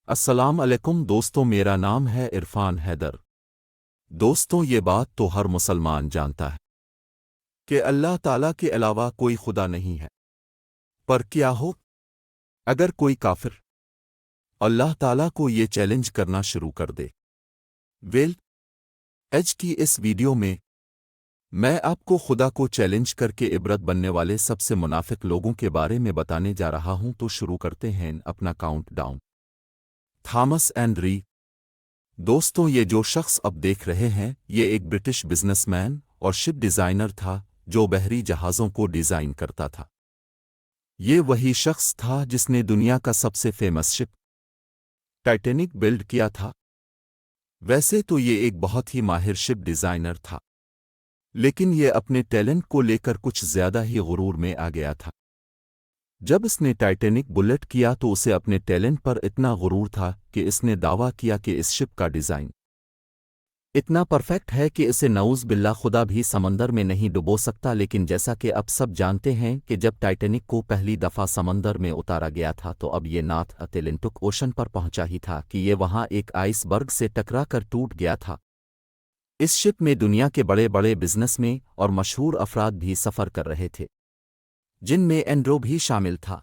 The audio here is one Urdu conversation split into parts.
السلام علیکم دوستوں، میرا نام ہے عرفان حیدر۔ دوستوں، یہ بات تو ہر مسلمان جانتا ہے کہ اللہ تعالیٰ کے علاوہ کوئی خدا نہیں ہے۔ پر کیا ہو اگر کوئی کافر اللہ تعالیٰ کو یہ چیلنج کرنا شروع کر دے؟ ویل ایج کی اس ویڈیو میں آپ کو خدا کو چیلنج کر کے عبرت بننے والے سب سے منافق لوگوں کے بارے میں بتانے جا رہا ہوں، تو شروع کرتے ہیں اپنا کاؤنٹ ڈاؤن۔ Thomas Henry. دوستوں، یہ جو شخص اب دیکھ رہے ہیں، یہ ایک برٹش بزنس مین اور شپ ڈیزائنر تھا جو بحری جہازوں کو ڈیزائن کرتا تھا۔ یہ وہی شخص تھا جس نے دنیا کا سب سے فیمس شپ ٹائٹینک بلڈ کیا تھا۔ ویسے تو یہ ایک بہت ہی ماہر شپ ڈیزائنر تھا، لیکن یہ اپنے ٹیلنٹ کو لے کر کچھ زیادہ ہی غرور میں آ گیا تھا۔ جب اس نے ٹائٹینک بلٹ کیا تو اسے اپنے ٹیلنٹ پر اتنا غرور تھا کہ اس نے دعویٰ کیا کہ اس شپ کا ڈیزائن اتنا پرفیکٹ ہے کہ اسے نعوذ باللہ خدا بھی سمندر میں نہیں ڈبو سکتا۔ لیکن جیسا کہ اب سب جانتے ہیں کہ جب ٹائٹینک کو پہلی دفعہ سمندر میں اتارا گیا تھا تو اب یہ نارتھ اٹلانٹک اوشن پر پہنچا ہی تھا کہ یہ وہاں ایک آئس برگ سے ٹکرا کر ٹوٹ گیا تھا۔ اس شپ میں دنیا کے بڑے بڑے بزنس میں اور مشہور افراد بھی سفر کر رہے تھے، جن میں اینڈرو بھی شامل تھا۔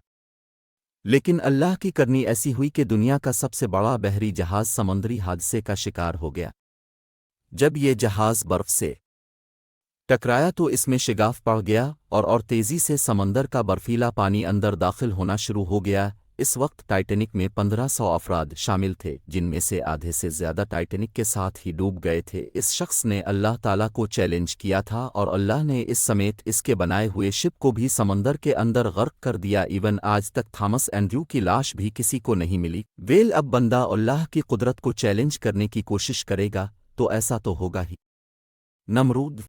لیکن اللہ کی کرنی ایسی ہوئی کہ دنیا کا سب سے بڑا بحری جہاز سمندری حادثے کا شکار ہو گیا۔ جب یہ جہاز برف سے ٹکرایا تو اس میں شگاف پڑ گیا اور تیزی سے سمندر کا برفیلا پانی اندر داخل ہونا شروع ہو گیا۔ اس وقت ٹائٹینک میں 1500 افراد شامل تھے، جن میں سے آدھے سے زیادہ ٹائٹینک کے ساتھ ہی ڈوب گئے تھے۔ اس شخص نے اللہ تعالیٰ کو چیلنج کیا تھا اور اللہ نے اس سمیت اس کے بنائے ہوئے شپ کو بھی سمندر کے اندر غرق کر دیا۔ ایون آج تک تھامس اینڈریو کی لاش بھی کسی کو نہیں ملی۔ ویل اب بندہ اللہ کی قدرت کو چیلنج کرنے کی کوشش کرے گا تو ایسا تو ہوگا ہی۔ نمرود۔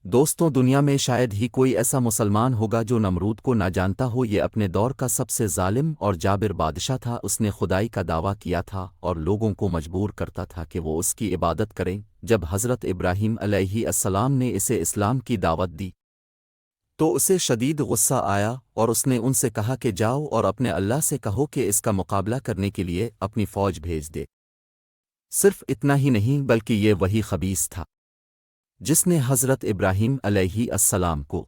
دوستوں، دنیا میں شاید ہی کوئی ایسا مسلمان ہوگا جو نمرود کو نہ جانتا ہو۔ یہ اپنے دور کا سب سے ظالم اور جابر بادشاہ تھا۔ اس نے خدائی کا دعویٰ کیا تھا اور لوگوں کو مجبور کرتا تھا کہ وہ اس کی عبادت کریں۔ جب حضرت ابراہیم علیہ السلام نے اسے اسلام کی دعوت دی تو اسے شدید غصہ آیا اور اس نے ان سے کہا کہ جاؤ اور اپنے اللہ سے کہو کہ اس کا مقابلہ کرنے کے لیے اپنی فوج بھیج دے۔ صرف اتنا ہی نہیں بلکہ یہ وہی خبیث تھا جس نے حضرت ابراہیم علیہ السلام کو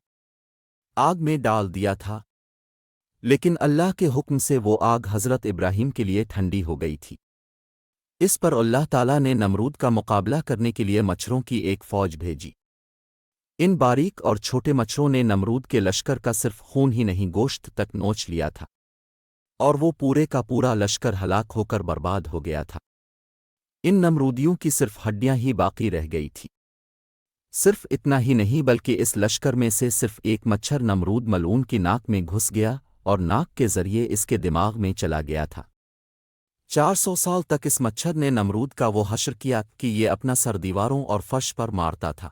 آگ میں ڈال دیا تھا، لیکن اللہ کے حکم سے وہ آگ حضرت ابراہیم کے لیے ٹھنڈی ہو گئی تھی۔ اس پر اللہ تعالیٰ نے نمرود کا مقابلہ کرنے کے لیے مچھروں کی ایک فوج بھیجی۔ ان باریک اور چھوٹے مچھروں نے نمرود کے لشکر کا صرف خون ہی نہیں گوشت تک نوچ لیا تھا، اور وہ پورے کا پورا لشکر ہلاک ہو کر برباد ہو گیا تھا۔ ان نمرودیوں کی صرف ہڈیاں ہی باقی رہ گئی تھی۔ صرف اتنا ہی نہیں بلکہ اس لشکر میں سے صرف ایک مچھر نمرود ملعون کی ناک میں گھس گیا اور ناک کے ذریعے اس کے دماغ میں چلا گیا تھا۔ 400 سال تک اس مچھر نے نمرود کا وہ حشر کیا کہ یہ اپنا سر دیواروں اور فرش پر مارتا تھا۔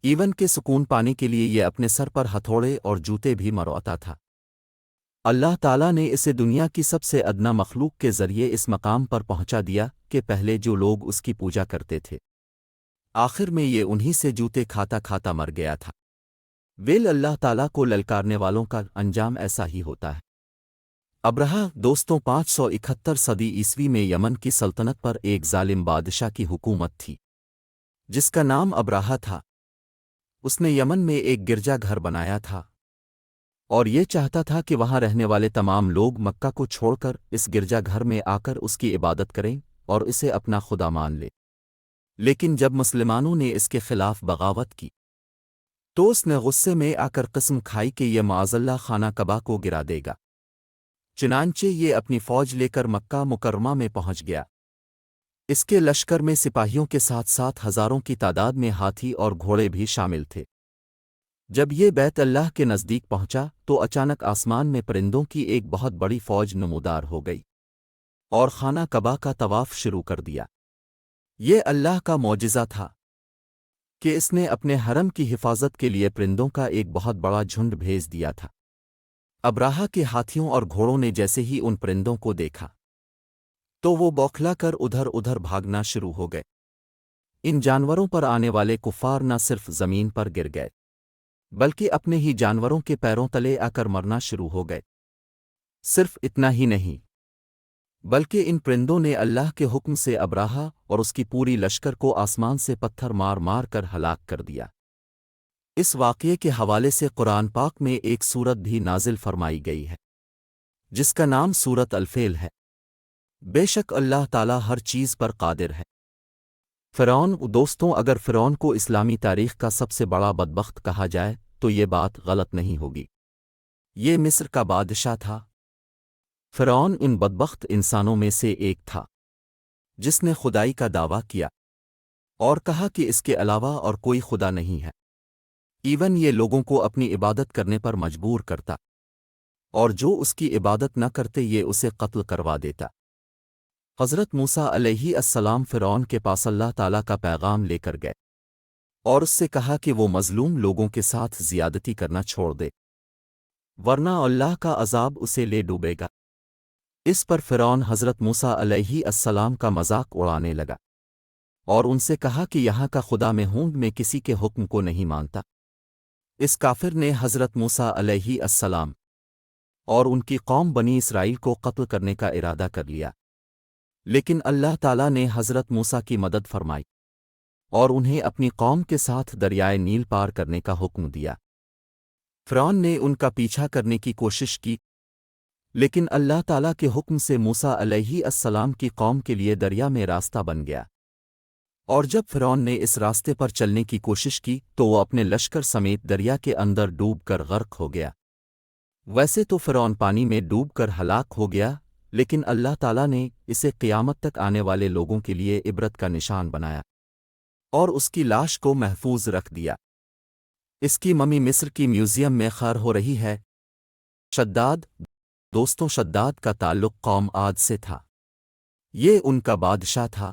ایون کے سکون پانے کے لیے یہ اپنے سر پر ہتھوڑے اور جوتے بھی مرواتا تھا۔ اللہ تعالیٰ نے اسے دنیا کی سب سے ادنا مخلوق کے ذریعے اس مقام پر پہنچا دیا کہ پہلے جو لوگ اس کی پوجا کرتے تھے، آخر میں یہ انہی سے جوتے کھاتا کھاتا مر گیا تھا۔ ویل اللہ تعالیٰ کو للکارنے والوں کا انجام ایسا ہی ہوتا ہے۔ ابرہہ۔ دوستوں، 571 صدی عیسوی میں یمن کی سلطنت پر ایک ظالم بادشاہ کی حکومت تھی جس کا نام ابرہہ تھا۔ اس نے یمن میں ایک گرجا گھر بنایا تھا اور یہ چاہتا تھا کہ وہاں رہنے والے تمام لوگ مکہ کو چھوڑ کر اس گرجا گھر میں آ کر اس کی عبادت کریں اور اسے اپنا خدا مان لے۔ لیکن جب مسلمانوں نے اس کے خلاف بغاوت کی تو اس نے غصے میں آ کر قسم کھائی کہ یہ معاذاللہ خانہ کعبہ کو گرا دے گا۔ چنانچہ یہ اپنی فوج لے کر مکہ مکرمہ میں پہنچ گیا۔ اس کے لشکر میں سپاہیوں کے ساتھ ساتھ ہزاروں کی تعداد میں ہاتھی اور گھوڑے بھی شامل تھے۔ جب یہ بیت اللہ کے نزدیک پہنچا تو اچانک آسمان میں پرندوں کی ایک بہت بڑی فوج نمودار ہو گئی اور خانہ کعبہ کا طواف شروع کر دیا۔ یہ اللہ کا معجزہ تھا کہ اس نے اپنے حرم کی حفاظت کے لیے پرندوں کا ایک بہت بڑا جھنڈ بھیج دیا تھا۔ ابرہہ کے ہاتھیوں اور گھوڑوں نے جیسے ہی ان پرندوں کو دیکھا تو وہ بوکھلا کر ادھر ادھر بھاگنا شروع ہو گئے۔ ان جانوروں پر آنے والے کفار نہ صرف زمین پر گر گئے بلکہ اپنے ہی جانوروں کے پیروں تلے آ کر مرنا شروع ہو گئے۔ صرف اتنا ہی نہیں، بلکہ ان پرندوں نے اللہ کے حکم سے ابراہا اور اس کی پوری لشکر کو آسمان سے پتھر مار مار کر ہلاک کر دیا۔ اس واقعے کے حوالے سے قرآن پاک میں ایک سورت بھی نازل فرمائی گئی ہے جس کا نام سورت الفیل ہے۔ بے شک اللہ تعالیٰ ہر چیز پر قادر ہے۔ فرعون دوستوں، اگر فرعون کو اسلامی تاریخ کا سب سے بڑا بدبخت کہا جائے تو یہ بات غلط نہیں ہوگی۔ یہ مصر کا بادشاہ تھا۔ فرعون ان بدبخت انسانوں میں سے ایک تھا جس نے خدائی کا دعویٰ کیا اور کہا کہ اس کے علاوہ اور کوئی خدا نہیں ہے۔ ایون یہ لوگوں کو اپنی عبادت کرنے پر مجبور کرتا، اور جو اس کی عبادت نہ کرتے یہ اسے قتل کروا دیتا۔ حضرت موسیٰ علیہ السلام فرعون کے پاس اللہ تعالیٰ کا پیغام لے کر گئے اور اس سے کہا کہ وہ مظلوم لوگوں کے ساتھ زیادتی کرنا چھوڑ دے، ورنہ اللہ کا عذاب اسے لے ڈوبے گا۔ اس پر فرعون حضرت موسیٰ علیہ السلام کا مذاق اڑانے لگا اور ان سے کہا کہ یہاں کا خدا میں ہوں، میں کسی کے حکم کو نہیں مانتا۔ اس کافر نے حضرت موسیٰ علیہ السلام اور ان کی قوم بنی اسرائیل کو قتل کرنے کا ارادہ کر لیا، لیکن اللہ تعالیٰ نے حضرت موسیٰ کی مدد فرمائی اور انہیں اپنی قوم کے ساتھ دریائے نیل پار کرنے کا حکم دیا۔ فرعون نے ان کا پیچھا کرنے کی کوشش کی، لیکن اللہ تعالیٰ کے حکم سے موسیٰ علیہ السلام کی قوم کے لیے دریا میں راستہ بن گیا، اور جب فرعون نے اس راستے پر چلنے کی کوشش کی تو وہ اپنے لشکر سمیت دریا کے اندر ڈوب کر غرق ہو گیا۔ ویسے تو فرعون پانی میں ڈوب کر ہلاک ہو گیا، لیکن اللہ تعالیٰ نے اسے قیامت تک آنے والے لوگوں کے لیے عبرت کا نشان بنایا اور اس کی لاش کو محفوظ رکھ دیا۔ اس کی ممی مصر کی میوزیم میں خار ہو رہی ہے۔ شداد دوستوں، شداد کا تعلق قوم عاد سے تھا۔ یہ ان کا بادشاہ تھا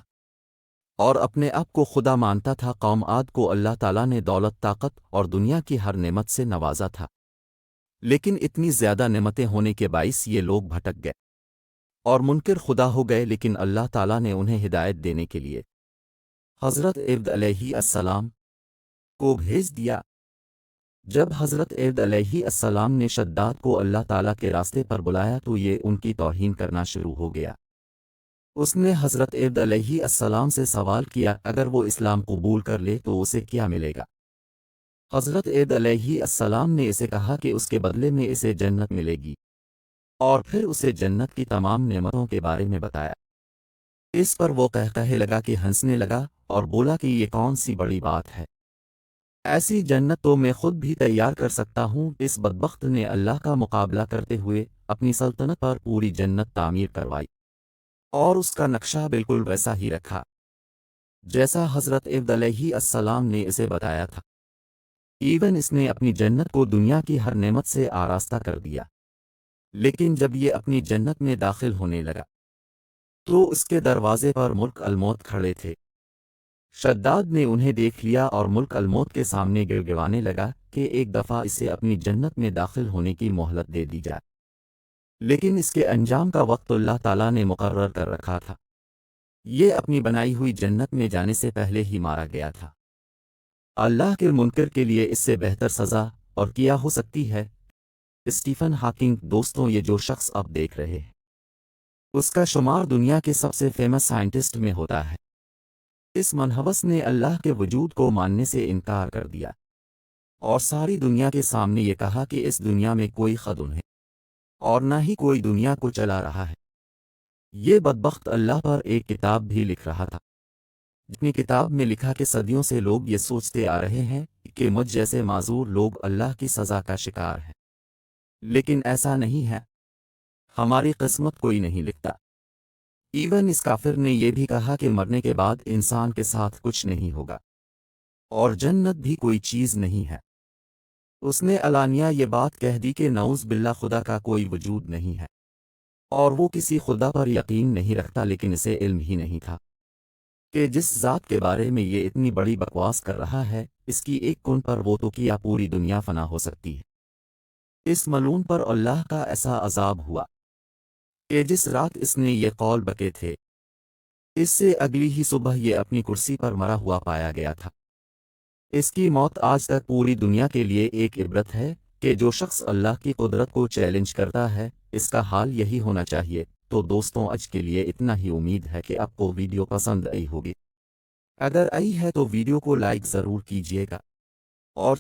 اور اپنے آپ کو خدا مانتا تھا۔ قوم عاد کو اللہ تعالیٰ نے دولت، طاقت اور دنیا کی ہر نعمت سے نوازا تھا، لیکن اتنی زیادہ نعمتیں ہونے کے باعث یہ لوگ بھٹک گئے اور منکر خدا ہو گئے، لیکن اللہ تعالیٰ نے انہیں ہدایت دینے کے لیے حضرت عبد علیہ السلام کو بھیج دیا۔ جب حضرت عبد علیہ السلام نے شداد کو اللہ تعالیٰ کے راستے پر بلایا تو یہ ان کی توہین کرنا شروع ہو گیا۔ اس نے حضرت عبد علیہ السلام سے سوال کیا اگر وہ اسلام قبول کر لے تو اسے کیا ملے گا؟ حضرت عبد علیہ السلام نے اسے کہا کہ اس کے بدلے میں اسے جنت ملے گی، اور پھر اسے جنت کی تمام نعمتوں کے بارے میں بتایا۔ اس پر وہ کہنے لگا کہ ہنسنے لگا اور بولا کہ یہ کون سی بڑی بات ہے، ایسی جنت تو میں خود بھی تیار کر سکتا ہوں۔ اس بدبخت نے اللہ کا مقابلہ کرتے ہوئے اپنی سلطنت پر پوری جنت تعمیر کروائی اور اس کا نقشہ بالکل ویسا ہی رکھا جیسا حضرت عبد علیہ السلام نے اسے بتایا تھا۔ ایون اس نے اپنی جنت کو دنیا کی ہر نعمت سے آراستہ کر دیا، لیکن جب یہ اپنی جنت میں داخل ہونے لگا تو اس کے دروازے پر ملک الموت کھڑے تھے۔ شداد نے انہیں دیکھ لیا اور ملک الموت کے سامنے گڑگڑانے لگا کہ ایک دفعہ اسے اپنی جنت میں داخل ہونے کی مہلت دے دی جائے، لیکن اس کے انجام کا وقت اللہ تعالیٰ نے مقرر کر رکھا تھا۔ یہ اپنی بنائی ہوئی جنت میں جانے سے پہلے ہی مارا گیا تھا۔ اللہ کے منکر کے لیے اس سے بہتر سزا اور کیا ہو سکتی ہے؟ اسٹیفن ہاکنگ دوستوں، یہ جو شخص آپ دیکھ رہے ہیں اس کا شمار دنیا کے سب سے فیمس سائنٹسٹ میں ہوتا ہے۔ اس منحوس نے اللہ کے وجود کو ماننے سے انکار کر دیا اور ساری دنیا کے سامنے یہ کہا کہ اس دنیا میں کوئی خدا نہیں اور نہ ہی کوئی دنیا کو چلا رہا ہے۔ یہ بدبخت اللہ پر ایک کتاب بھی لکھ رہا تھا، جتنی کتاب میں لکھا کہ صدیوں سے لوگ یہ سوچتے آ رہے ہیں کہ مجھ جیسے معذور لوگ اللہ کی سزا کا شکار ہیں، لیکن ایسا نہیں ہے، ہماری قسمت کوئی نہیں لکھتا۔ ایون اس کافر نے یہ بھی کہا کہ مرنے کے بعد انسان کے ساتھ کچھ نہیں ہوگا اور جنت بھی کوئی چیز نہیں ہے۔ اس نے علانیہ یہ بات کہہ دی کہ نعوذ باللہ خدا کا کوئی وجود نہیں ہے اور وہ کسی خدا پر یقین نہیں رکھتا، لیکن اسے علم ہی نہیں تھا کہ جس ذات کے بارے میں یہ اتنی بڑی بکواس کر رہا ہے اس کی ایک کن پر وہ تو کیا پوری دنیا فنا ہو سکتی ہے۔ اس ملعون پر اللہ کا ایسا عذاب ہوا کہ جس رات اس نے یہ قول بکے تھے اس سے اگلی ہی صبح یہ اپنی کرسی پر مرا ہوا پایا گیا تھا۔ اس کی موت آج تک پوری دنیا کے لیے ایک عبرت ہے کہ جو شخص اللہ کی قدرت کو چیلنج کرتا ہے اس کا حال یہی ہونا چاہیے۔ تو دوستوں آج کے لیے اتنا ہی، امید ہے کہ آپ کو ویڈیو پسند آئی ہوگی۔ اگر آئی ہے تو ویڈیو کو لائک ضرور کیجیے گا اور